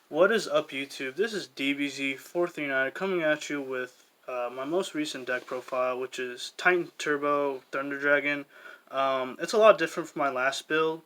What is up, YouTube? This is DBZ439 coming at you with my most recent deck profile, which is Titan Turbo Thunder Dragon. It's a lot different from my last build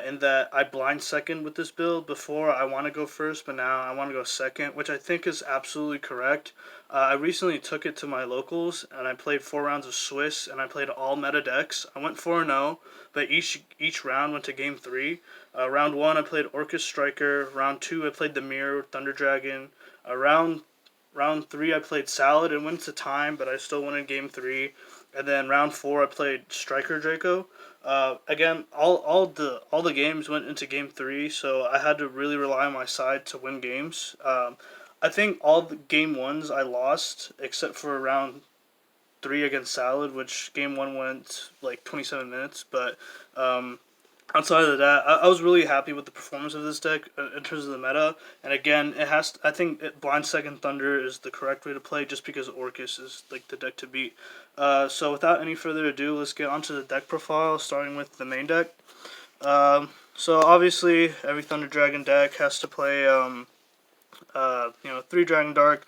in that I blind second with this build. Before, I want to go first, but now I want to go second, which I think is absolutely correct. I recently took it to my locals, and I played 4 rounds of Swiss, and I played all meta decks. I went 4-0, but each round went to game 3. Round 1, I played Orcus Striker. Round 2, I played the Mirror Thunder Dragon. Round 3, I played Salad and went to time, but I still won in game 3. And then round 4, I played Striker Draco. Again, all the games went into game 3, so I had to really rely on my side to win games. I think all the game ones I lost except for round 3 against Salad, which game 1 went like 27 minutes, but outside of that, I was really happy with the performance of this deck in terms of the meta. And again, it has. I think Blind Second Thunder is the correct way to play, just because Orcus is like the deck to beat. So without any further ado, let's get onto the deck profile, starting with the main deck. So obviously, every Thunder Dragon deck has to play 3 Dragon Dark.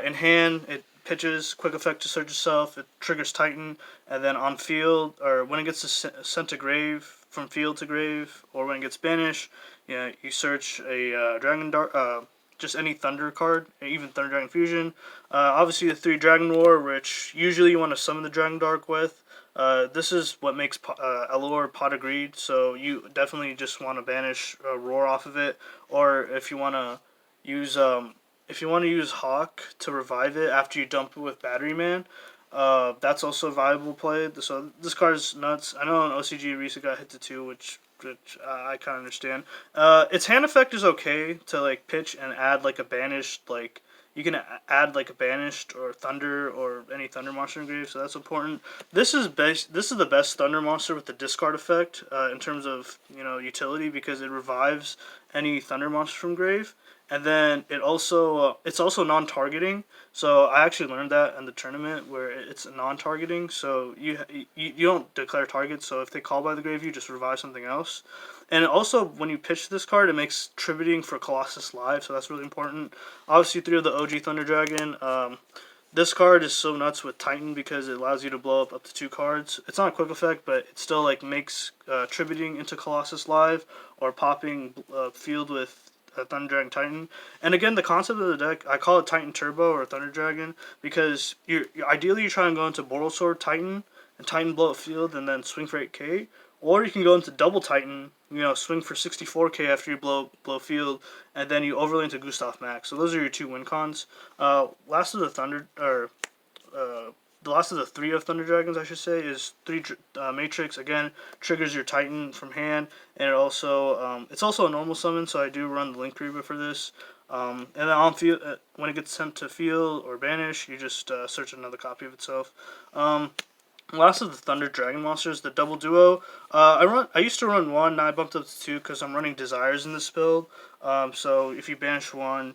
In hand, it pitches quick effect to search itself. It triggers Titan, and then on field or when it gets sent to grave from field to grave, or when it gets banished, you search a Dragon Dark. Just any Thunder card, even Thunder Dragon Fusion. Obviously, the 3 Dragon Roar, which usually you want to summon the Dragon Dark with. This is what makes Elor Pot of Greed, so you definitely just want to banish Roar off of it, or if you want to use Hawk to revive it after you dump it with Battery Man, that's also a viable play. So this card is nuts. I know in OCG Risa got hit to 2, which I kind of understand. Its hand effect is okay to like pitch and add like a banished, like you can add like a banished or thunder or any thunder monster in grave, so that's important. This is the best thunder monster with the discard effect in terms of utility, because it revives any thunder monster from grave, and then it's also non-targeting. So I actually learned that in the tournament where it's non-targeting. So you don't declare targets. So if they call by the grave, you just revive something else. And also, when you pitch this card, it makes tributing for Colossus live, so that's really important. Obviously, 3 of the OG Thunder Dragon. This card is so nuts with Titan because it allows you to blow up to 2 cards. It's not a quick effect, but it still like makes tributing into Colossus live, or popping field with Thunder Dragon Titan. And again, the concept of the deck, I call it Titan Turbo or Thunder Dragon, because ideally you're trying to go into Bortle Sword Titan and Titan blow up field and then swing for 8k. Or you can go into double Titan, swing for 64k after you blow field, and then you overlay into Gustav Max. So those are your 2 win cons. Last of the Thunder, or the last of the 3 of Thunder Dragons, I should say, is 3 Matrix. Again, triggers your Titan from hand, and it's also a normal summon, so I do run the Link Reaver for this. And then on field, when it gets sent to field or banish, you just search another copy of itself. Last of the Thunder Dragon monsters, the double duo. I used to run 1, now I bumped up to 2 because I'm running Desires in this build. So if you banish 1,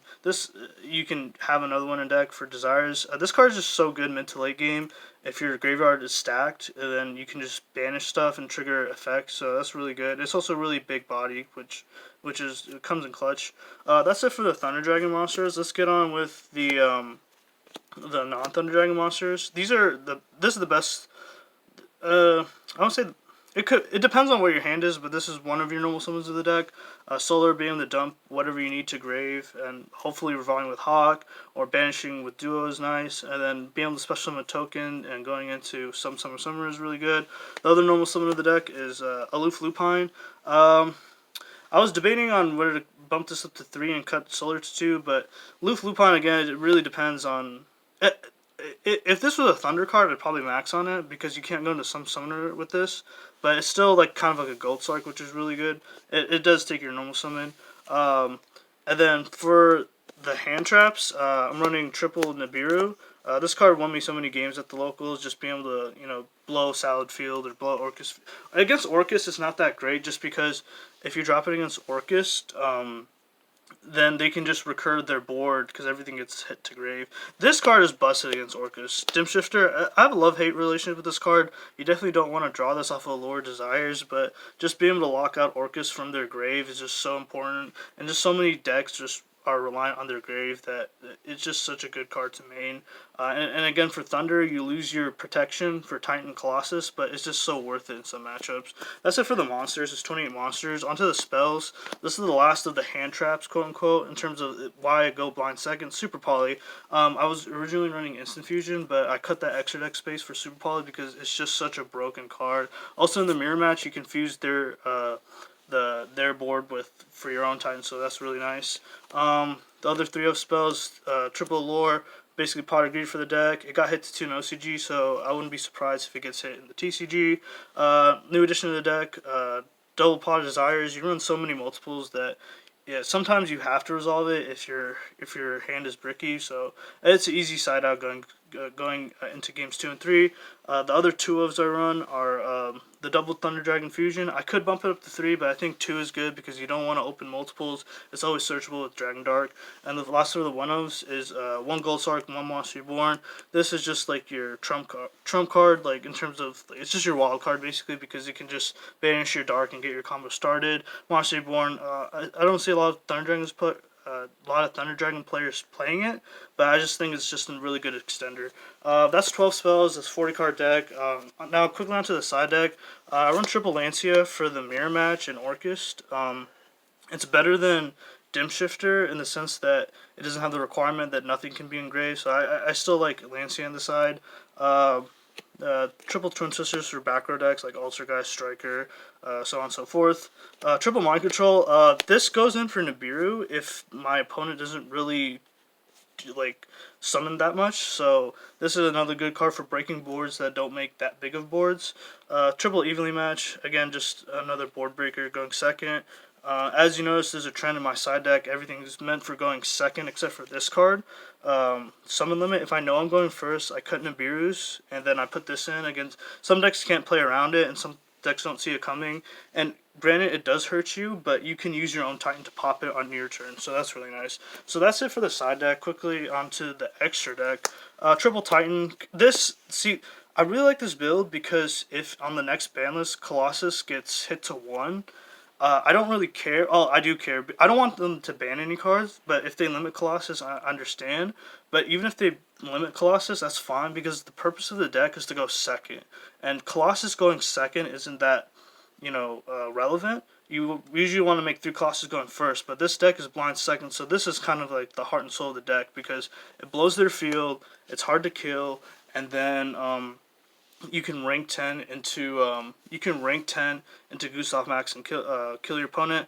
you can have another one in deck for Desires. This card is just so good mid to late game. If your graveyard is stacked, then you can just banish stuff and trigger effects. So that's really good. It's also really big body, which it comes in clutch. That's it for the Thunder Dragon monsters. Let's get on with the non Thunder Dragon monsters. This is the best. I don't say it depends on where your hand is, but this is one of your normal summons of the deck. Solar being the dump whatever you need to grave, and hopefully reviving with Hawk or banishing with Duo is nice, and then being able to special summon a token and going into some summer is really good. The other normal summon of the deck is Aloof Lupine. I was debating on whether to bump this up to 3 and cut Solar to 2, but Aloof Lupine, again, it really depends on. If this was a Thunder card, I'd probably max on it, because you can't go into some summoner with this. But it's still like kind of like a Gold Sark, which is really good. It does take your normal summon. And then for the hand traps, I'm running triple Nibiru. This card won me so many games at the locals, just being able to blow Salad Field or blow Orcus. Against Orcus, it's not that great, just because if you drop it against Orcus, then they can just recur their board because everything gets hit to grave. This card is busted against Orcus. Dim Shifter, I have a love-hate relationship with this card. You definitely don't want to draw this off of Allure Desires, but just being able to lock out Orcus from their grave is just so important. And just so many decks just are reliant on their grave that it's just such a good card to main. And again, for Thunder, you lose your protection for Titan Colossus, but it's just so worth it in some matchups. That's it for the monsters. It's 28 monsters. Onto the spells. This is the last of the hand traps, quote unquote, in terms of why I go blind second. Super Poly. I was originally running Instant Fusion, but I cut that extra deck space for Super Poly because it's just such a broken card. Also, in the mirror match, you can fuse their board with for your own Titan, so that's really nice. The other 3-of spells, Triple Lore, basically Pot of Greed for the deck. It got hit to 2 in OCG, so I wouldn't be surprised if it gets hit in the TCG. New addition to the deck, Double Pot of Desires. You run so many multiples that sometimes you have to resolve it if your hand is bricky. So it's an easy side out going into games 2 and 3. The other 2-ofs I run are the Double Thunder Dragon Fusion. I could bump it up to 3, but I think 2 is good because you don't want to open multiples. It's always searchable with Dragon Dark. And the last of the 1-ofs is 1 Gold Sark, 1 Monster Reborn. This is just like your trump card, like in terms of it's just your wild card basically because you can just banish your Dark and get your combo started. Monster Reborn. I don't see a lot of Thunder Dragon players playing it, but I just think it's just a really good extender. That's 12 spells. That's 40 card deck. Now quickly onto the side deck. I run Triple Lancia for the mirror match and Orchist. It's better than Dim Shifter in the sense that it doesn't have the requirement that nothing can be engraved. So I still like Lancia on the side. Triple Twin Sisters for back row decks like Ultrageist, Striker, so on and so forth. Triple Mind Control. This goes in for Nibiru if my opponent doesn't really summon that much. So this is another good card for breaking boards that don't make that big of boards. Triple Evenly Match. Again, just another board breaker going second. As you notice, there's a trend in my side deck. Everything is meant for going second except for this card. Summon Limit. If I know I'm going first, I cut Nibiru's, and then I put this in. Against some decks can't play around it, and some decks don't see it coming. And granted, it does hurt you, but you can use your own Titan to pop it on your turn, so that's really nice. So that's it for the side deck. Quickly onto the extra deck. Triple Titan. I really like this build because if on the next ban list Colossus gets hit to 1, I don't really care. Oh, I do care. I don't want them to ban any cards, but if they limit Colossus, I understand. But even if they limit Colossus, that's fine because the purpose of the deck is to go second. And Colossus going second isn't that, relevant. You usually want to make 3 Colossus going first, but this deck is blind second, so this is kind of like the heart and soul of the deck because it blows their field, it's hard to kill, and then you can rank 10 into Gustav Max and kill your opponent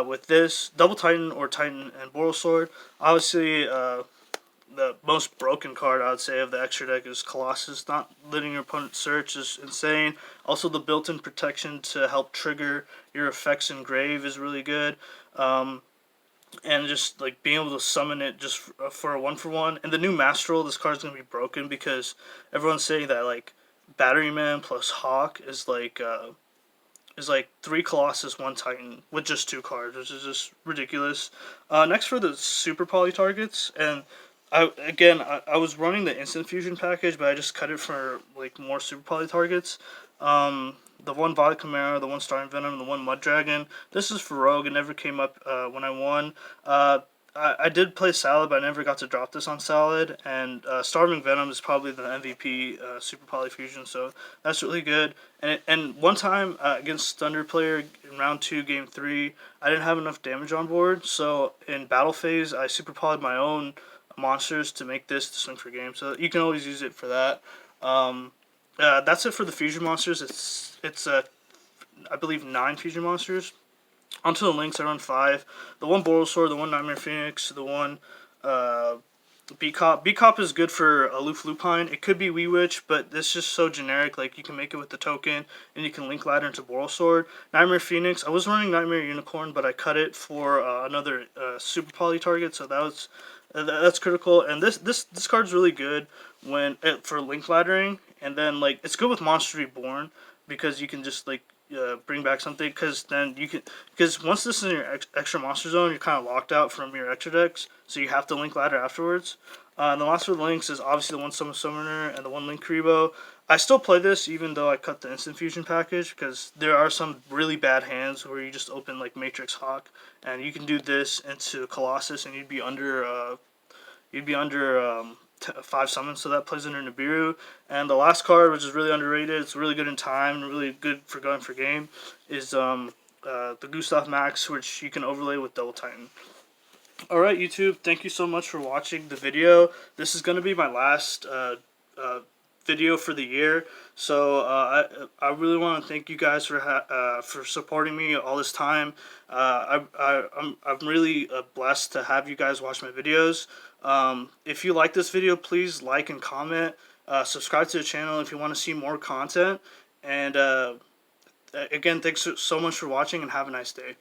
with this Double Titan or Titan and Boral Sword. Obviously, the most broken card I would say of the extra deck is Colossus. Not letting your opponent search is insane. Also, the built-in protection to help trigger your effects in grave is really good. And just like being able to summon it just for a 1-for-1. And the new Master Roll, this card's gonna be broken because everyone's saying that like Battery Man plus Hawk is like 3 Colossus, 1 Titan with just 2 cards, which is just ridiculous. Next for the Super Poly targets, and I was running the Instant Fusion package, but I just cut it for like more Super Poly targets. The 1 Violet Chimera, the 1 Starting Venom, and the 1 Mud Dragon. This is for Rogue. It never came up when I won. I did play Salad, but I never got to drop this on Salad. And Starving Venom is probably the MVP Super Poly Fusion, so that's really good. And one time against Thunder player in round 2, game 3, I didn't have enough damage on board, so in battle phase, I Super Polyed my own monsters to make this to swing for game. So you can always use it for that. That's it for the fusion monsters. It's I believe 9 fusion monsters. Onto the links, I run 5. The 1 Boral Sword, the 1 Nightmare Phoenix, the 1 B-Cop. B-Cop is good for Aloof Lupine. It could be Wee Witch, but it's just so generic. Like, you can make it with the token, and you can link ladder into Boral Sword. Nightmare Phoenix, I was running Nightmare Unicorn, but I cut it for another Super Poly target, so that's critical. And this card's really good for link laddering, and then like it's good with Monster Reborn because you can just like bring back something because once this is in your extra monster zone, you're kind of locked out from your extra decks, so you have to link ladder afterwards. And the last for the links is obviously the 1 Summon Summoner and the 1 Link Karibo. I still play this even though I cut the instant fusion package, because there are some really bad hands where you just open like Matrix Hawk, and you can do this into Colossus, and you'd be under 5 summons, so that plays into Nibiru. And the last card, which is really underrated, it's really good in time, really good for going for game, is the Gustav Max, which you can overlay with Double Titan. Alright, YouTube, thank you so much for watching the video. This is going to be my last video for the year, so I really want to thank you guys for supporting me all this time. I'm really blessed to have you guys watch my videos. If you like this video, please like and comment. Subscribe to the channel if you want to see more content. And again, thanks so much for watching, and have a nice day.